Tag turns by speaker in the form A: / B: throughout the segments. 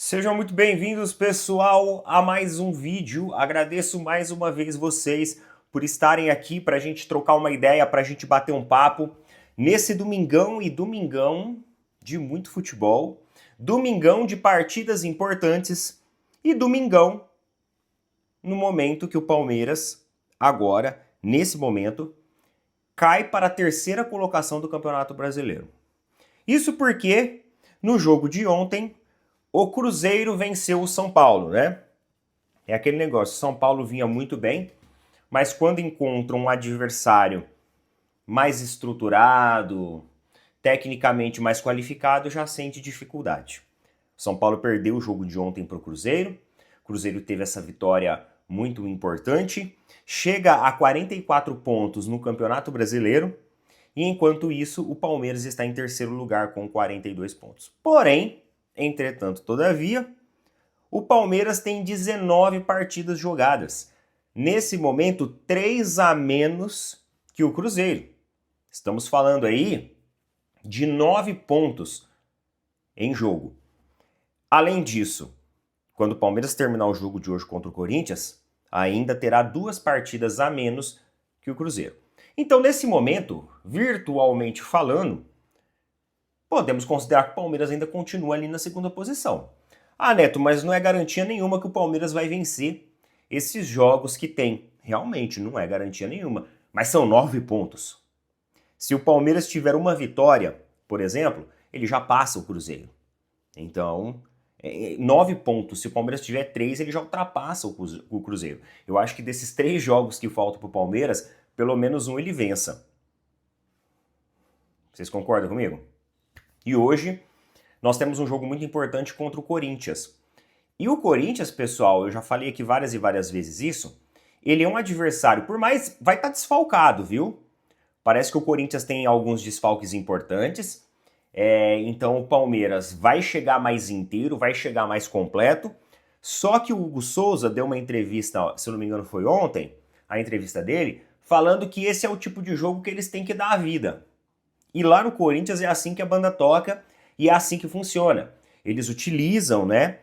A: Sejam muito bem-vindos, pessoal, a mais um vídeo. Agradeço mais uma vez vocês por estarem aqui para a gente trocar uma ideia, para a gente bater um papo nesse domingão de muito futebol, domingão de partidas importantes e domingão no momento que o Palmeiras, agora, nesse momento, cai para a terceira colocação do Campeonato Brasileiro. Isso porque no jogo de ontem o Cruzeiro venceu o São Paulo, né? É aquele negócio, São Paulo vinha muito bem, mas quando encontra um adversário mais estruturado, tecnicamente mais qualificado, já sente dificuldade. São Paulo perdeu o jogo de ontem para o Cruzeiro teve essa vitória muito importante, chega a 44 pontos no Campeonato Brasileiro, e enquanto isso o Palmeiras está em terceiro lugar com 42 pontos. Porém, entretanto, todavia, o Palmeiras tem 19 partidas jogadas. Nesse momento, 3 a menos que o Cruzeiro. Estamos falando aí de 9 pontos em jogo. Além disso, quando o Palmeiras terminar o jogo de hoje contra o Corinthians, ainda terá 2 partidas a menos que o Cruzeiro. Então, nesse momento, virtualmente falando, podemos considerar que o Palmeiras ainda continua ali na segunda posição. Ah, Neto, mas não é garantia nenhuma que o Palmeiras vai vencer esses jogos que tem. Realmente, não é garantia nenhuma, mas são 9 pontos. Se o Palmeiras tiver uma vitória, por exemplo, ele já passa o Cruzeiro. Então, 9 pontos. Se o Palmeiras tiver 3, ele já ultrapassa o Cruzeiro. Eu acho que desses 3 jogos que faltam para o Palmeiras, pelo menos um ele vença. Vocês concordam comigo? E hoje nós temos um jogo muito importante contra o Corinthians. E o Corinthians, pessoal, eu já falei aqui várias e várias vezes isso, ele é um adversário, por mais vai estar desfalcado, viu? Parece que o Corinthians tem alguns desfalques importantes, então o Palmeiras vai chegar mais inteiro, vai chegar mais completo, só que o Hugo Souza deu uma entrevista, se eu não me engano foi ontem, a entrevista dele, falando que esse é o tipo de jogo que eles têm que dar a vida. E lá no Corinthians é assim que a banda toca e é assim que funciona. Eles utilizam, né,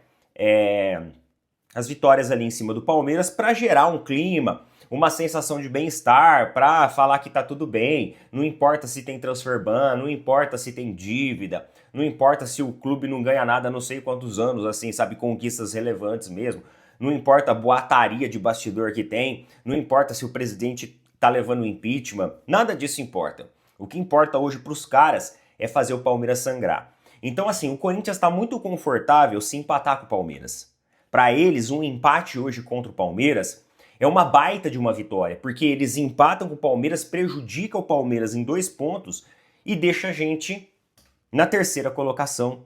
A: as vitórias ali em cima do Palmeiras para gerar um clima, uma sensação de bem-estar, para falar que tá tudo bem. Não importa se tem transfer ban, não importa se tem dívida, não importa se o clube não ganha nada há não sei quantos anos, assim, sabe, conquistas relevantes mesmo. Não importa a boataria de bastidor que tem, não importa se o presidente tá levando impeachment, nada disso importa. O que importa hoje para os caras é fazer o Palmeiras sangrar. Então, assim, o Corinthians está muito confortável se empatar com o Palmeiras. Para eles, um empate hoje contra o Palmeiras é uma baita de uma vitória, porque eles empatam com o Palmeiras, prejudica o Palmeiras em 2 pontos e deixa a gente na terceira colocação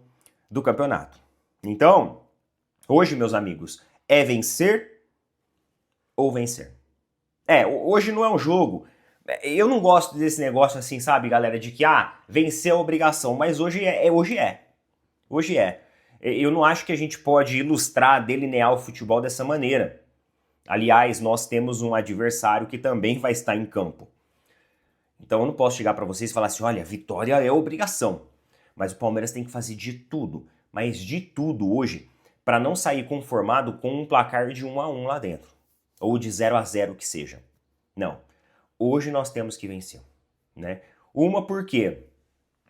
A: do campeonato. Então, hoje, meus amigos, é vencer ou vencer. Hoje não é um jogo. Eu não gosto desse negócio assim, sabe, galera, de que, vencer é obrigação, mas hoje é. Hoje é. Eu não acho que a gente pode ilustrar, delinear o futebol dessa maneira. Aliás, nós temos um adversário que também vai estar em campo. Então eu não posso chegar para vocês e falar assim, olha, vitória é obrigação. Mas o Palmeiras tem que fazer de tudo, mas de tudo hoje, para não sair conformado com um placar de 1-1 lá dentro. Ou de 0-0 que seja. Não. Hoje nós temos que vencer, né? Uma porque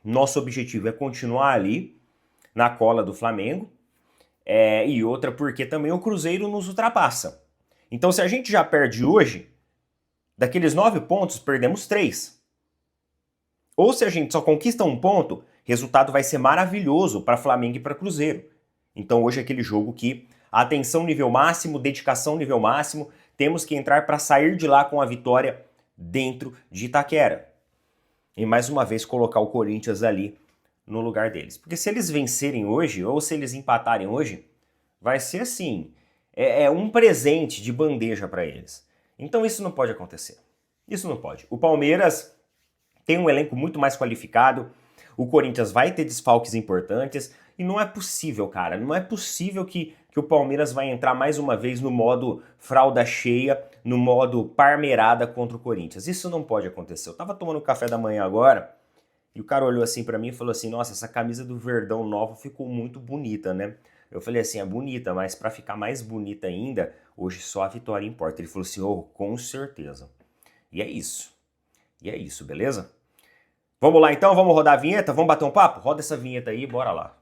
A: nosso objetivo é continuar ali na cola do Flamengo, e outra porque também o Cruzeiro nos ultrapassa. Então se a gente já perde hoje, daqueles 9 pontos, perdemos 3. Ou se a gente só conquista 1 ponto, resultado vai ser maravilhoso para Flamengo e para Cruzeiro. Então hoje é aquele jogo que atenção nível máximo, dedicação nível máximo, temos que entrar para sair de lá com a vitória dentro de Itaquera. E mais uma vez colocar o Corinthians ali no lugar deles. Porque se eles vencerem hoje, ou se eles empatarem hoje, vai ser assim, um presente de bandeja para eles. Então isso não pode acontecer. Isso não pode. O Palmeiras tem um elenco muito mais qualificado, o Corinthians vai ter desfalques importantes, e não é possível, cara, não é possível que o Palmeiras vai entrar mais uma vez no modo fralda cheia, no modo parmeirada contra o Corinthians. Isso não pode acontecer. Eu tava tomando café da manhã agora, e o cara olhou assim pra mim e falou assim, nossa, essa camisa do Verdão nova ficou muito bonita, né? Eu falei assim, é bonita, mas para ficar mais bonita ainda, hoje só a vitória importa. Ele falou assim, oh, com certeza. E é isso. E é isso, beleza? Vamos lá então, vamos rodar a vinheta, vamos bater um papo? Roda essa vinheta aí, bora lá.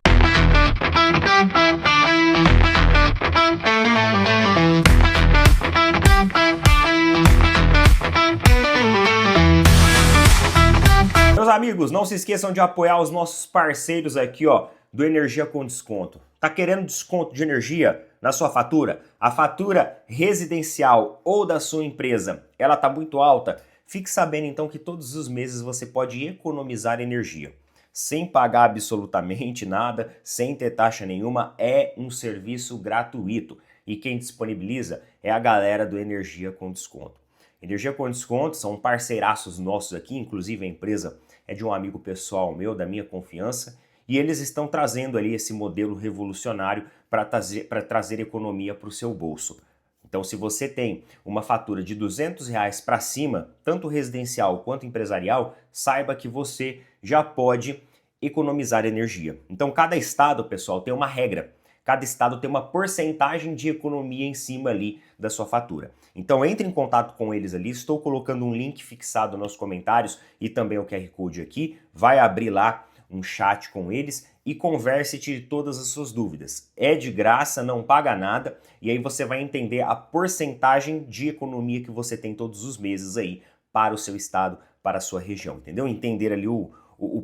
A: Meus amigos, não se esqueçam de apoiar os nossos parceiros aqui, ó, do Energia com Desconto. Tá querendo desconto de energia na sua fatura? A fatura residencial ou da sua empresa, ela tá muito alta? Fique sabendo então que todos os meses você pode economizar energia. Sem pagar absolutamente nada, sem ter taxa nenhuma, é um serviço gratuito. E quem disponibiliza é a galera do Energia com Desconto. Energia com Desconto são parceiraços nossos aqui, inclusive a empresa é de um amigo pessoal meu, da minha confiança, e eles estão trazendo ali esse modelo revolucionário para trazer economia para o seu bolso. Então, se você tem uma fatura de R$200 para cima, tanto residencial quanto empresarial, saiba que você já pode economizar energia. Então, cada estado, pessoal, tem uma regra. Cada estado tem uma porcentagem de economia em cima ali da sua fatura. Então entre em contato com eles ali, estou colocando um link fixado nos comentários e também o QR Code aqui, vai abrir lá um chat com eles e converse de todas as suas dúvidas. É de graça, não paga nada e aí você vai entender a porcentagem de economia que você tem todos os meses aí para o seu estado, para a sua região, entendeu? Entender ali o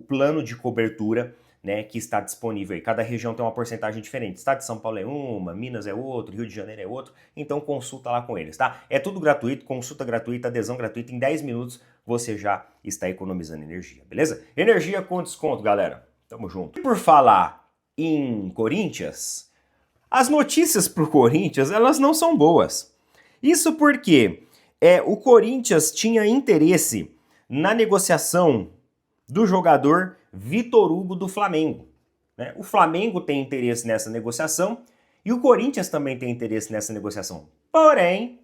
A: plano de cobertura, né, que está disponível aí. Cada região tem uma porcentagem diferente. Estado de São Paulo é uma, Minas é outro, Rio de Janeiro é outro. Então consulta lá com eles, tá? É tudo gratuito, consulta gratuita, adesão gratuita. Em 10 minutos você já está economizando energia, beleza? Energia com desconto, galera. Tamo junto. E por falar em Corinthians, as notícias pro Corinthians, elas não são boas. Isso porque o Corinthians tinha interesse na negociação do jogador Vitor Hugo do Flamengo. Né? O Flamengo tem interesse nessa negociação e o Corinthians também tem interesse nessa negociação. Porém,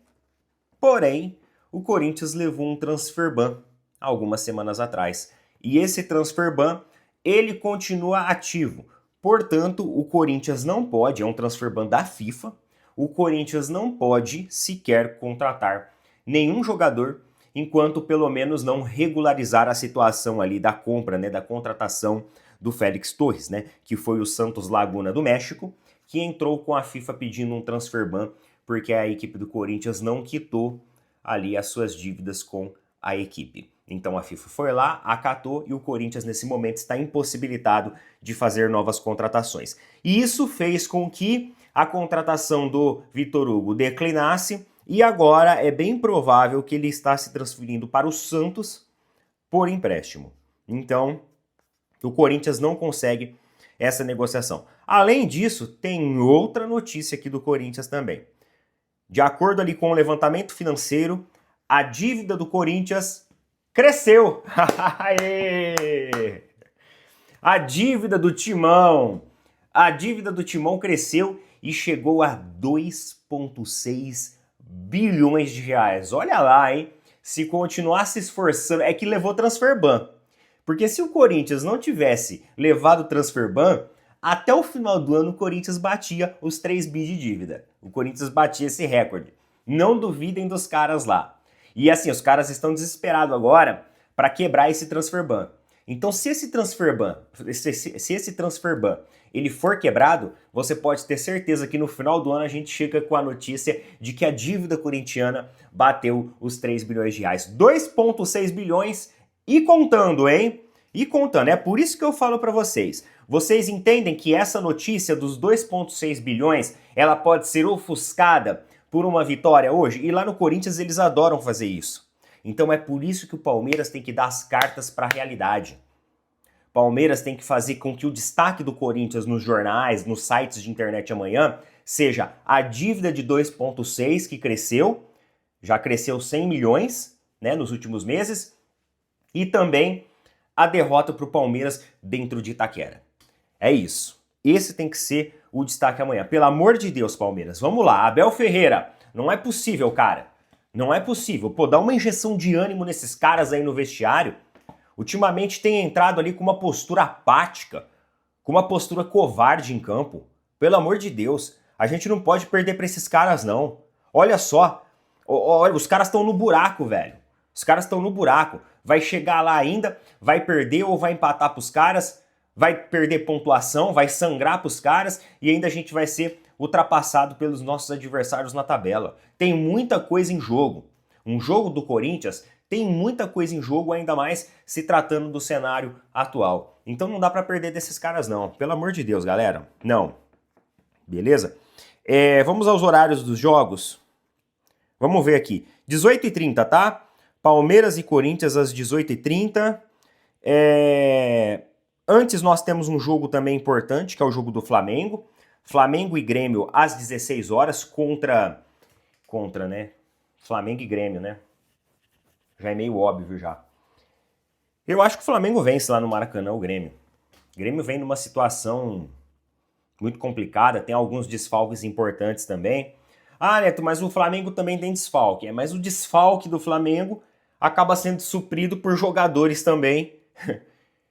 A: o Corinthians levou um transfer ban algumas semanas atrás. E esse transfer ban, ele continua ativo. Portanto, o Corinthians não pode, é um transfer ban da FIFA, o Corinthians não pode sequer contratar nenhum jogador enquanto pelo menos não regularizar a situação ali da compra, né, da contratação do Félix Torres, né, que foi o Santos Laguna do México, que entrou com a FIFA pedindo um transfer ban porque a equipe do Corinthians não quitou ali as suas dívidas com a equipe. Então a FIFA foi lá, acatou e o Corinthians nesse momento está impossibilitado de fazer novas contratações. E isso fez com que a contratação do Vitor Hugo declinasse. E agora é bem provável que ele está se transferindo para o Santos por empréstimo. Então, o Corinthians não consegue essa negociação. Além disso, tem outra notícia aqui do Corinthians também. De acordo ali com o levantamento financeiro, a dívida do Corinthians cresceu. A dívida do Timão cresceu e chegou a 2,6 bilhões de reais. Olha lá, hein? Se continuar se esforçando, é que levou transfer ban. Porque se o Corinthians não tivesse levado o transfer ban, até o final do ano o Corinthians batia os 3 bi de dívida. O Corinthians batia esse recorde. Não duvidem dos caras lá. E assim, os caras estão desesperados agora para quebrar esse transfer ban. Então, se esse transfer ban ele for quebrado, você pode ter certeza que no final do ano a gente chega com a notícia de que a dívida corintiana bateu os 3 bilhões de reais. 2,6 bilhões e contando, hein? E contando. É por isso que eu falo para vocês. Vocês entendem que essa notícia dos 2,6 bilhões, ela pode ser ofuscada por uma vitória hoje? E lá no Corinthians eles adoram fazer isso. Então é por isso que o Palmeiras tem que dar as cartas para a realidade. Palmeiras tem que fazer com que o destaque do Corinthians nos jornais, nos sites de internet amanhã, seja a dívida de 2,6 que cresceu, já cresceu 100 milhões, né, nos últimos meses, e também a derrota para o Palmeiras dentro de Itaquera. É isso. Esse tem que ser o destaque amanhã. Pelo amor de Deus, Palmeiras. Vamos lá. Abel Ferreira. Não é possível, cara. Não é possível. Pô, dá uma injeção de ânimo nesses caras aí no vestiário. Ultimamente tem entrado ali com uma postura apática, com uma postura covarde em campo. Pelo amor de Deus, a gente não pode perder para esses caras, não. Olha só, olha, os caras estão no buraco, velho. Os caras estão no buraco. Vai chegar lá ainda, vai perder ou vai empatar pros caras, vai perder pontuação, vai sangrar pros caras e ainda a gente vai ser ultrapassado pelos nossos adversários na tabela. Tem muita coisa em jogo. Um jogo do Corinthians tem muita coisa em jogo, ainda mais se tratando do cenário atual. Então não dá para perder desses caras não. Pelo amor de Deus, galera. Não. Beleza? Vamos aos horários dos jogos. Vamos ver aqui. 18h30, tá? Palmeiras e Corinthians às 18h30. Antes nós temos um jogo também importante, que é o jogo do Flamengo. Flamengo e Grêmio às 16 horas contra, né? Flamengo e Grêmio, né? Já é meio óbvio já. Eu acho que o Flamengo vence lá no Maracanã, o Grêmio. O Grêmio vem numa situação muito complicada, tem alguns desfalques importantes também. Ah, Neto, mas o Flamengo também tem desfalque. Mas o desfalque do Flamengo acaba sendo suprido por jogadores também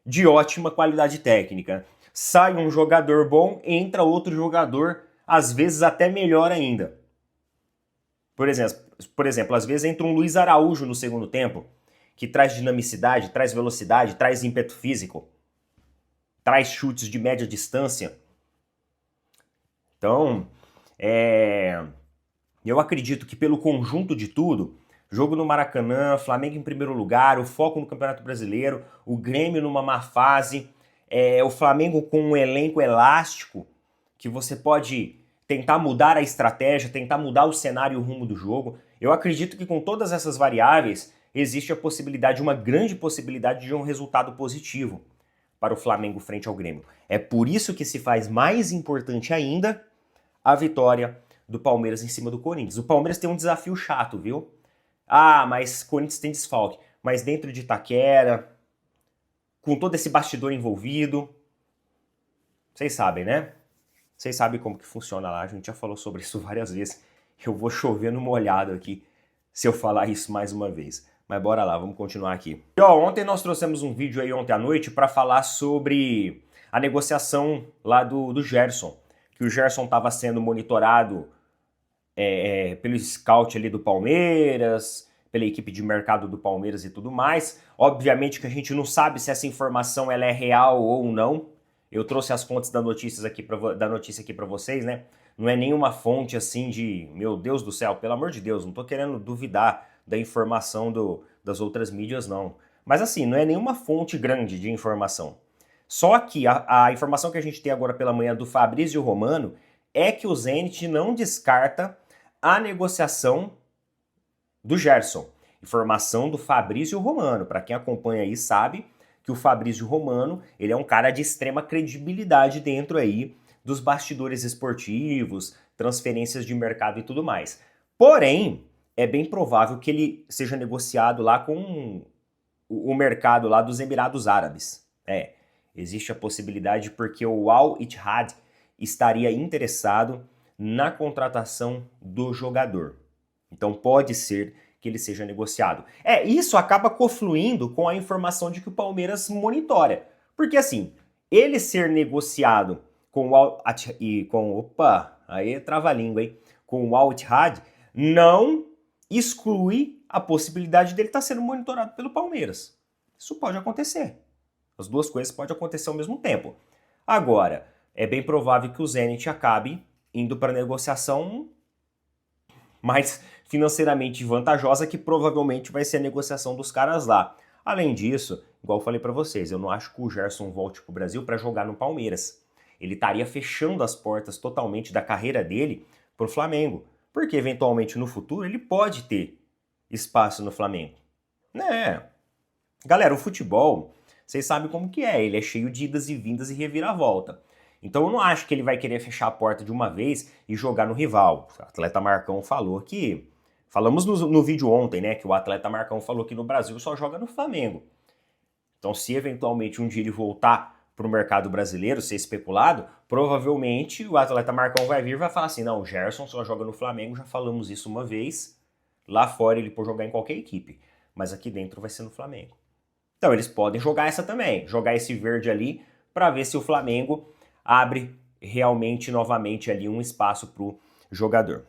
A: de ótima qualidade técnica. Sai um jogador bom, entra outro jogador, às vezes até melhor ainda. Por exemplo, às vezes entra um Luiz Araújo no segundo tempo, que traz dinamicidade, traz velocidade, traz ímpeto físico, traz chutes de média distância. Então, eu acredito que pelo conjunto de tudo, jogo no Maracanã, Flamengo em primeiro lugar, o foco no Campeonato Brasileiro, o Grêmio numa má fase, o Flamengo com um elenco elástico, que você pode tentar mudar a estratégia, tentar mudar o cenário e o rumo do jogo. Eu acredito que com todas essas variáveis, existe a possibilidade, uma grande possibilidade de um resultado positivo para o Flamengo frente ao Grêmio. É por isso que se faz mais importante ainda a vitória do Palmeiras em cima do Corinthians. O Palmeiras tem um desafio chato, viu? Ah, mas Corinthians tem desfalque. Mas dentro de Itaquera, com todo esse bastidor envolvido, vocês sabem, né? Vocês sabem como que funciona lá, a gente já falou sobre isso várias vezes. Eu vou chover no molhado aqui se eu falar isso mais uma vez. Mas bora lá, vamos continuar aqui. E, ontem nós trouxemos um vídeo aí ontem à noite para falar sobre a negociação lá do Gerson. Que o Gerson estava sendo monitorado pelo scout ali do Palmeiras, pela equipe de mercado do Palmeiras e tudo mais. Obviamente que a gente não sabe se essa informação ela é real ou não. Eu trouxe as fontes da notícia aqui para vocês, né? Não é nenhuma fonte assim de, meu Deus do céu, pelo amor de Deus, não tô querendo duvidar da informação das outras mídias, não. Mas assim, não é nenhuma fonte grande de informação. Só que a informação que a gente tem agora pela manhã do Fabrício Romano é que o Zenit não descarta a negociação do Gerson. Informação do Fabrício Romano. Para quem acompanha aí sabe que o Fabrício Romano, ele é um cara de extrema credibilidade dentro aí dos bastidores esportivos, transferências de mercado e tudo mais. Porém, é bem provável que ele seja negociado lá com o mercado lá dos Emirados Árabes. Existe a possibilidade porque o Al Ittihad estaria interessado na contratação do jogador. Então pode ser que ele seja negociado. Isso acaba confluindo com a informação de que o Palmeiras monitora. Porque assim, ele ser negociado com o Al Ittihad não exclui a possibilidade dele estar sendo monitorado pelo Palmeiras. Isso pode acontecer. As duas coisas podem acontecer ao mesmo tempo. Agora, é bem provável que o Zenit acabe indo para a negociação mais financeiramente vantajosa, que provavelmente vai ser a negociação dos caras lá. Além disso, igual eu falei para vocês, eu não acho que o Gerson volte para o Brasil para jogar no Palmeiras. Ele estaria fechando as portas totalmente da carreira dele para o Flamengo, porque eventualmente no futuro ele pode ter espaço no Flamengo. Galera, o futebol, vocês sabem como que é, ele é cheio de idas e vindas e reviravolta. Então eu não acho que ele vai querer fechar a porta de uma vez e jogar no rival. O atleta Marcão falou que... Falamos no vídeo ontem, né? Que o atleta Marcão falou que no Brasil só joga no Flamengo. Então se eventualmente um dia ele voltar para o mercado brasileiro, ser especulado, provavelmente o atleta Marcão vai vir e vai falar assim, não, o Gerson só joga no Flamengo, já falamos isso uma vez. Lá fora ele pode jogar em qualquer equipe, mas aqui dentro vai ser no Flamengo. Então eles podem jogar essa também, jogar esse verde ali para ver se o Flamengo abre realmente novamente ali um espaço para o jogador.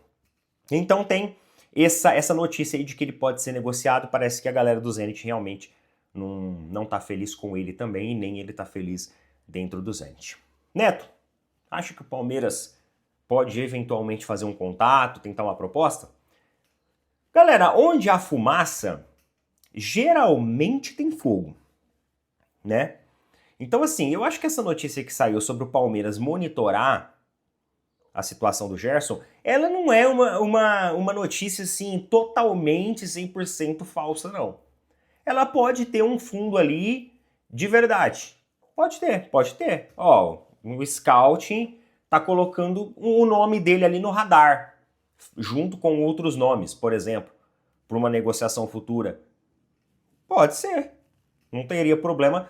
A: Então tem essa notícia aí de que ele pode ser negociado. Parece que a galera do Zenit realmente não tá feliz com ele também, e nem ele tá feliz dentro do Zenit. Neto, acha que o Palmeiras pode eventualmente fazer um contato, tentar uma proposta? Galera, onde há fumaça, geralmente tem fogo, né? Então, assim, eu acho que essa notícia que saiu sobre o Palmeiras monitorar a situação do Gerson, ela não é uma notícia, assim, totalmente 100% falsa, não. Ela pode ter um fundo ali de verdade. Pode ter, pode ter. Ó, o scouting tá colocando o nome dele ali no radar, junto com outros nomes, por exemplo, para uma negociação futura. Pode ser. Não teria problema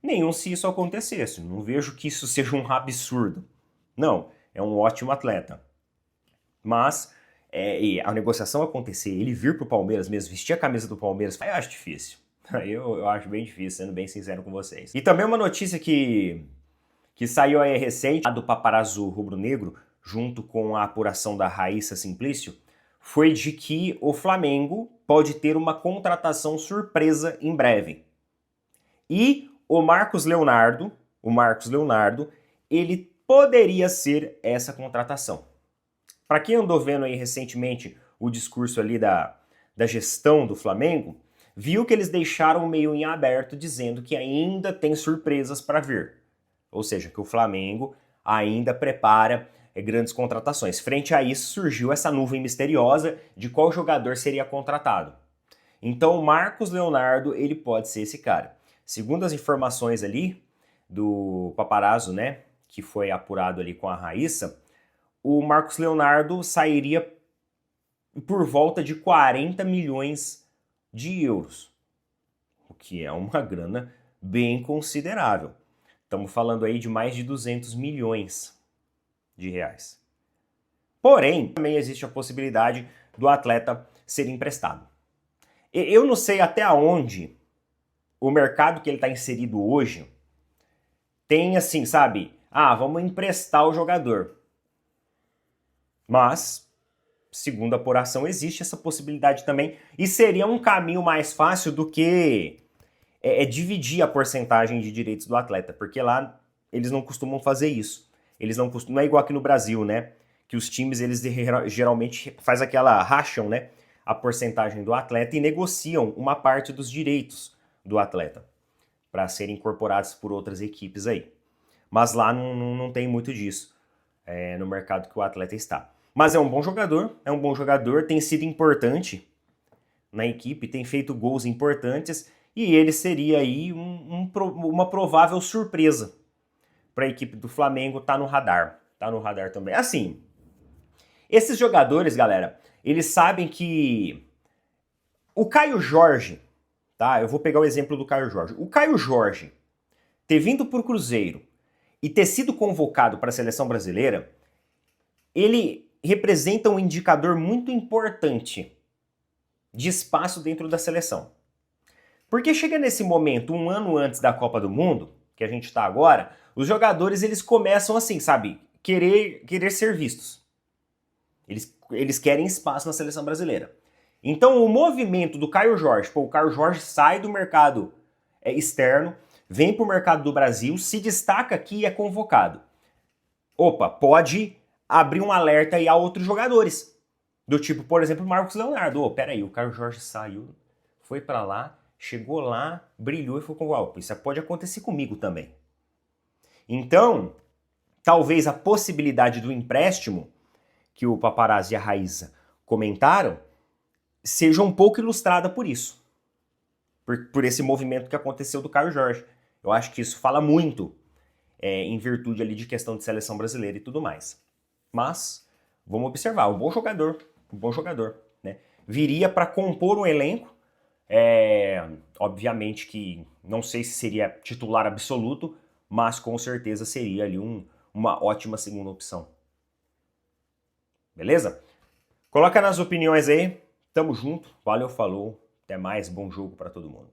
A: nenhum se isso acontecesse. Não vejo que isso seja um absurdo. Não, é um ótimo atleta. Mas a negociação acontecer, ele vir pro Palmeiras mesmo, vestir a camisa do Palmeiras, eu acho difícil. Eu acho bem difícil, sendo bem sincero com vocês. E também uma notícia que saiu aí recente, do Paparazzo Rubro-Negro, junto com a apuração da Raíssa Simplício, foi de que o Flamengo pode ter uma contratação surpresa em breve. E o Marcos Leonardo, ele poderia ser essa contratação. Para quem andou vendo aí recentemente o discurso ali da gestão do Flamengo, viu que eles deixaram meio em aberto dizendo que ainda tem surpresas para vir. Ou seja, que o Flamengo ainda prepara grandes contratações. Frente a isso surgiu essa nuvem misteriosa de qual jogador seria contratado. Então o Marcos Leonardo, ele pode ser esse cara. Segundo as informações ali do Paparazzo, né, que foi apurado ali com a Raíssa, o Marcos Leonardo sairia por volta de 40 milhões de euros, o que é uma grana bem considerável. Estamos falando aí de mais de 200 milhões de reais. Porém, também existe a possibilidade do atleta ser emprestado. Eu não sei até onde o mercado que ele está inserido hoje tem assim, sabe? Ah, vamos emprestar o jogador. Mas, segundo a apuração, existe essa possibilidade também. E seria um caminho mais fácil do que dividir a porcentagem de direitos do atleta. Porque lá eles não costumam fazer isso. Eles não costumam, não é igual aqui no Brasil, né? Que os times, eles geralmente faz aquela, racham, né? A porcentagem do atleta e negociam uma parte dos direitos do atleta para serem incorporados por outras equipes aí. Mas lá não tem muito disso no mercado que o atleta está. Mas é um bom jogador, tem sido importante na equipe, tem feito gols importantes e ele seria aí uma provável surpresa para a equipe do Flamengo. Tá no radar também. Assim, esses jogadores, galera, eles sabem que o Caio Jorge, tá? Eu vou pegar o exemplo do Caio Jorge. O Caio Jorge ter vindo para o Cruzeiro e ter sido convocado para a seleção brasileira, ele representa um indicador muito importante de espaço dentro da seleção. Porque chega nesse momento, um ano antes da Copa do Mundo, que a gente está agora, os jogadores eles começam assim, sabe, querer ser vistos. Eles querem espaço na seleção brasileira. Então o movimento do Caio Jorge, o Caio Jorge sai do mercado externo, vem para o mercado do Brasil, se destaca aqui e é convocado. Opa, pode abrir um alerta aí a outros jogadores. Do tipo, por exemplo, o Marcos Leonardo. Peraí, o Caio Jorge saiu, foi para lá, chegou lá, brilhou e foi convocado. Isso pode acontecer comigo também. Então, talvez a possibilidade do empréstimo que o Paparazzi e a Raíssa comentaram seja um pouco ilustrada por isso. Por esse movimento que aconteceu do Caio Jorge. Eu acho que isso fala muito em virtude ali de questão de seleção brasileira e tudo mais. Mas, vamos observar, um bom jogador, né? Viria para compor um elenco, obviamente que não sei se seria titular absoluto, mas com certeza seria ali uma ótima segunda opção. Beleza? Coloca nas opiniões aí, tamo junto, valeu, falou, até mais, bom jogo para todo mundo.